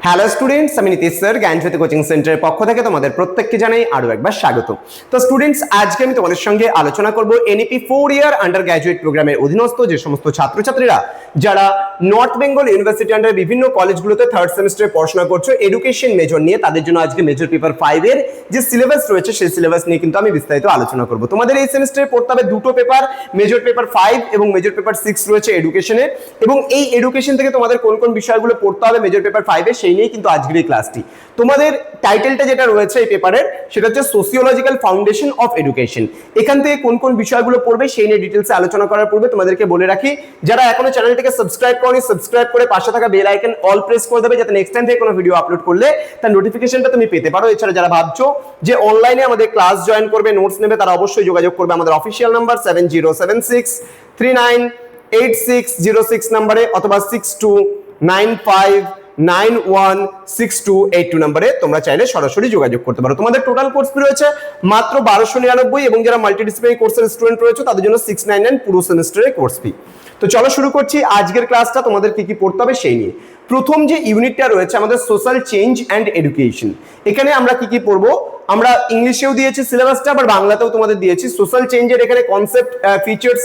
Hello students, আমি Nitish sir জ্ঞানজ্যোতি coaching সেন্টারের পক্ষ থেকে তোমাদের প্রত্যেককে জানাই আরো একবার স্বাগত। তো স্টুডেন্টস, আজকে আমি তোমাদের সঙ্গে আলোচনা করব এনইপি 4 ইয়ার আন্ডার গ্র্যাজুয়েট প্রোগ্রামের অধীনস্থ যে সমস্ত ছাত্রছাত্রীরা যারা নর্থ বেঙ্গল ইউনিভার্সিটি আন্ডার বিভিন্ন কলেজগুলোতে থার্ড সেমিস্টারে পড়াশোনা করছো এডুকেশন মেজর নিয়ে, তাদের জন্য আজকে মেজর পেপার 5 এর যে সিলেবাস রয়েছে সেই সিলেবাস নিয়ে কিন্তু আমি বিস্তারিত আলোচনা করব। তোমাদের এই সেমিস্টারে পড়তে হবে দুটো পেপার, মেজর পেপার 5 এবং মেজর পেপার 6 রয়েছে এডুকেশনে, এবং এই এডুকেশন থেকে তোমাদের কোন কোন বিষয়গুলো পড়তে হবে মেজর পেপার 5 এ সেই নিয়ে কিন্তু আজকের এই ক্লাসটি। তোমাদের টাইটেলটা যেটা রয়েছে এই পেপারের সেটা হচ্ছে সোসিওলজিক্যাল ফাউন্ডেশন অফ এডুকেশন। এখান থেকে কোন কোন বিষয়গুলো পড়বে সেই নিয়ে ডিটেইলসে আলোচনা করার পূর্বে তোমাদেরকে বলে রাখি, যারা এখনো চ্যানেলটিকে সাবস্ক্রাইব করনি সাবস্ক্রাইব করে পাশে থাকা বেল আইকন অল প্রেস করে দেবে, যাতে নেক্সট টাইম থেকে কোনো ভিডিও আপলোড করলে তার নোটিফিকেশনটা তুমি পেতে পারো। এছাড়া যারা ভাবছো যে অনলাইনে আমাদের ক্লাস জয়েন করবে, নোটস নেবে, তারা অবশ্যই যোগাযোগ করবে আমাদের অফিশিয়াল নাম্বার 7076398606 নম্বরে অথবা 6295916282 নম্বরে তোমরা চাইলে সরাসরি যোগাযোগ করতে পারো। তোমাদের টোটাল কোর্স ফি রয়েছে মাত্র 1299, এবং যারা মাল্টিডিসিপ্লিনারি কোর্সের স্টুডেন্ট রয়েছে তাদের জন্য 699 পুরো সেমিস্টারের কোর্স ফি। তো চলো শুরু করছি আজকের ক্লাসটা। তোমাদের কি কি পড়তে হবে সেই নিয়ে প্রথম যে ইউনিটটা রয়েছে আমাদের সোশ্যাল চেঞ্জ অ্যান্ড এডুকেশন। এখানে আমরা কি কি পড়বো, আমরা ইংলিশেও দিয়েছি সিলেবাসটা, আবার বাংলাতেও তোমাদের দিয়েছি। সোশ্যাল চেঞ্জের এখানে concept, features,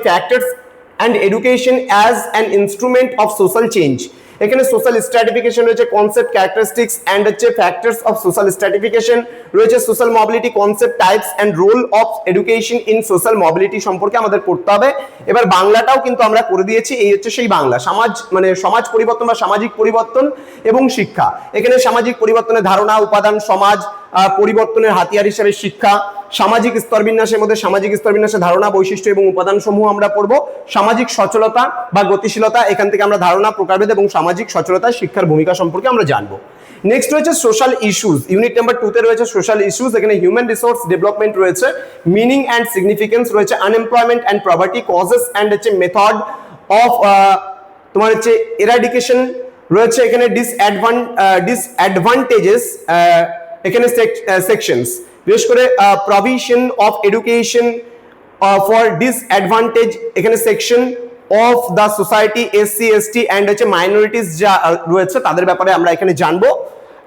factors and education as an instrument of social change. এখানে সোশ্যাল স্ট্র্যাটিফিকেশন রয়েছে, কনসেপ্ট, ক্যারেক্টারিস্টিক্স অ্যান্ড হচ্ছে ফ্যাক্টরস অফ সোশ্যাল স্ট্র্যাটিফিকেশন রয়েছে, social mobility concept, types and role of education in social mobility সম্পর্কে আমাদের পড়তে হবে। এবার বাংলাটাও কিন্তু আমরা করে দিয়েছি, এই হচ্ছে সেই বাংলা। সমাজ পরিবর্তন বা সামাজিক পরিবর্তন এবং শিক্ষা। এখানে সামাজিক পরিবর্তনের ধারণা, উপাদান, সমাজ পরিবর্তনের হাতিয়ার হিসেবে শিক্ষা, সামাজিক স্তরবিন্যাসের মধ্যে সামাজিক স্তরবিন্যাসের ধারণা, বৈশিষ্ট্য এবং উপাদান সমূহ আমরা পড়বো। সামাজিক সচলতা বা গতিশীলতা, এখান থেকে আমরা ধারণা, প্রকারভেদ এবং সামাজিক সচলতা শিক্ষার ভূমিকা সম্পর্কে আমরা জানবো। নেক্সট রয়েছে সোশ্যাল ইস্যুস, ইউনিট নাম্বার 2 তে রয়েছে সোশ্যাল ইস্যুস। এখানে হিউম্যান রিসোর্স ডেভেলপমেন্ট রয়েছে, মিনিং অ্যান্ড সিগনিফিকেন্স রয়েছে, unemployment and poverty, causes and হচ্ছে মেথড অফ তোমার হচ্ছে এরাডিকেশন রয়েছে। এখানে ডিসঅ্যাডভান্টেজেস, এখানে সেকশনস, বিশেষ করে provision of education for disadvantage, এখানে section of the society, S C S T and হচ্ছে মাইনরিটিস যা রয়েছে তাদের ব্যাপারে আমরা এখানে জানবো।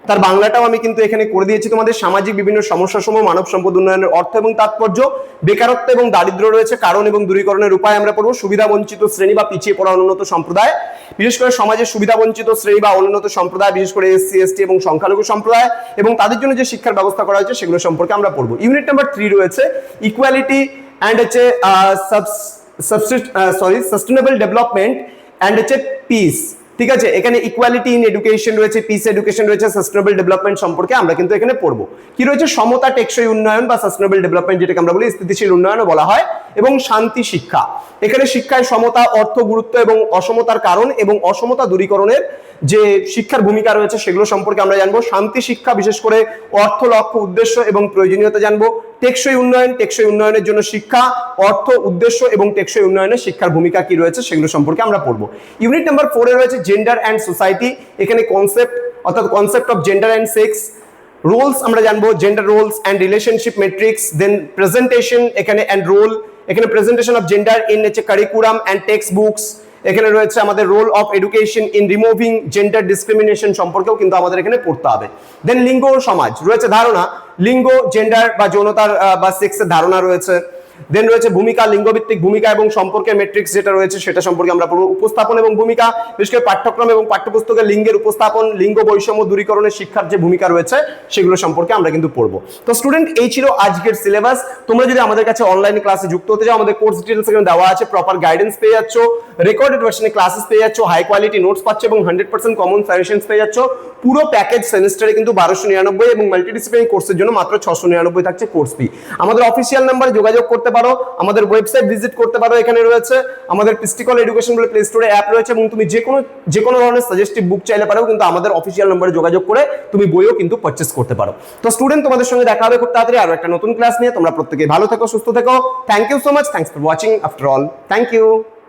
তার বাংলাটাও আমি কিন্তু এখানে করে দিয়েছি তোমাদের। সামাজিক বিভিন্ন সমস্যা সমূহ, মানব সম্পদ উন্নয়নের অর্থ এবং তাৎপর্য, বেকারত্ব এবং দারিদ্র্য রয়েছে, কারণ এবং দূরীকরণের উপায় আমরা পড়বো, সুবিধা বঞ্চিত শ্রেণী বা পিছিয়ে পড়া অনুন্নত সম্প্রদায়, বিশেষ করে সমাজের সুবিধা বঞ্চিত শ্রেণী বা অনুন্নত সম্প্রদায়, বিশেষ করে এসসি এসটি এবং সংখ্যালঘু সম্প্রদায়, এবং তাদের জন্য যে শিক্ষার ব্যবস্থা করা হয়েছে সেগুলো সম্পর্কে আমরা পড়বো। ইউনিট নাম্বার 3 রয়েছে ইকুয়ালিটি অ্যান্ড হচ্ছে সাস্টেনেবল ডেভেলপমেন্ট অ্যান্ড হচ্ছে পিস। ঠিক আছে, এখানে ইকুয়ালিটি ইন এডুকেশন রয়েছে, পিস এডুকেশন রয়েছে, সাস্টেনেবল ডেভেলপমেন্ট সম্পর্কে আমরা কিন্তু এখানে পড়বো। কি রয়েছে, সমতা, টেকসই উন্নয়ন বা সাস্টেনেবল ডেভেলপমেন্ট যেটাকে আমরা বলি, স্থিতিশীল উন্নয়নও বলা হয়, এবং শান্তি শিক্ষা। এখানে শিক্ষায় সমতা, অর্থ, গুরুত্ব এবং অসমতার কারণ এবং অসমতা দূরীকরণের যে শিক্ষার ভূমিকা রয়েছে সেগুলো সম্পর্কে আমরা জানবো। শান্তি শিক্ষা, বিশেষ করে অর্থ, লক্ষ্য, উদ্দেশ্য এবং প্রয়োজনীয়তা জানবো। টেকসই উন্নয়ন, টেকসই উন্নয়নের জন্য শিক্ষা, অর্থ, উদ্দেশ্য এবং টেকসই উন্নয়নের শিক্ষার ভূমিকা কি রয়েছে সেগুলো সম্পর্কে আমরা পড়বো। ইউনিট নাম্বার 4 এ রয়েছে জেন্ডার অ্যান্ড সোসাইটি। এখানে কনসেপ্ট অর্থাৎ concept of gender and sex, roles আমরা জানবো, gender roles and relationship matrix, then presentation এখানে অ্যান্ড রোল, এখানে presentation of gender in curriculum and textbooks. এখানে রয়েছে আমাদের role of education in removing gender discrimination সম্পর্কেও কিন্তু আমাদের এখানে পড়তে হবে। দেন লিঙ্গ ও সমাজ রয়েছে, ধারণা, লিঙ্গ, জেন্ডার বা যৌনতার বা সেক্সের ধারণা রয়েছে। দেন রয়েছে ভূমিকা, লিঙ্গভিত্তিক ভূমিকা এবং সম্পর্কের ম্যাট্রিক্স যেটা রয়েছে সেটা সম্পর্কে আমরা পড়বো। উপস্থাপন এবং ভূমিকা, বিশেষ করে পাঠ্যক্রম এবং পাঠ্যপুস্তকে লিঙ্গের উপস্থাপন, লিঙ্গ বৈষম্য দূরীকরণের শিক্ষার যে ভূমিকা রয়েছে সেগুলো সম্পর্কে আমরা কিন্তু পড়বো। তো স্টুডেন্ট, এই ছিল আজকের সিলেবাস। তোমরা যদি আমাদের কাছে অনলাইন ক্লাসে যুক্ত হতে চাও, আমাদের কোর্স ডিটেইলস এখানে দেওয়া আছে, প্রপার গাইডেন্স পেয়ে যাচ্ছ, রেকর্ডেড ভার্সনে ক্লাসেস পেয়ে যাচ্ছ, হাই কোয়ালিটি নোটস পাচ্ছ এবং 100% কমন সাজেশনস পেয়ে যাচ্ছ। পুরো প্যাকেজ সেমিস্টারে কিন্তু 1299 এবং মাল্টিডিসিপ্লিনারি কোর্সের জন্য মাত্র 699 থাকছে কোর্স ফি। আমাদের অফিসিয়াল নাম্বারে যোগাযোগ করতে পারো, আমাদের ওয়েবসাইট ভিজিট করতে পারো, এখানে রয়েছে আমাদের পিস্টিকল এডুকেশন বলে প্লে স্টোরে অ্যাপ রয়েছে, এবং তুমি যে কোনো ধরনের সাজেস্টিভ বুক চাইলে পারো কিন্তু আমাদের অফিসিয়াল নাম্বারে যোগাযোগ করে তুমি বইও কিন্তু পারচেজ করতে পারো। তো স্টুডেন্ট, তোমাদের সঙ্গে দেখা হবে খুব তাড়াতাড়ি আরো একটা নতুন ক্লাস নিয়ে। তোমরা প্রত্যেকেই ভালো থেকো, সুস্থ থেকো। Thank you so much, thanks for watching after all, thank you.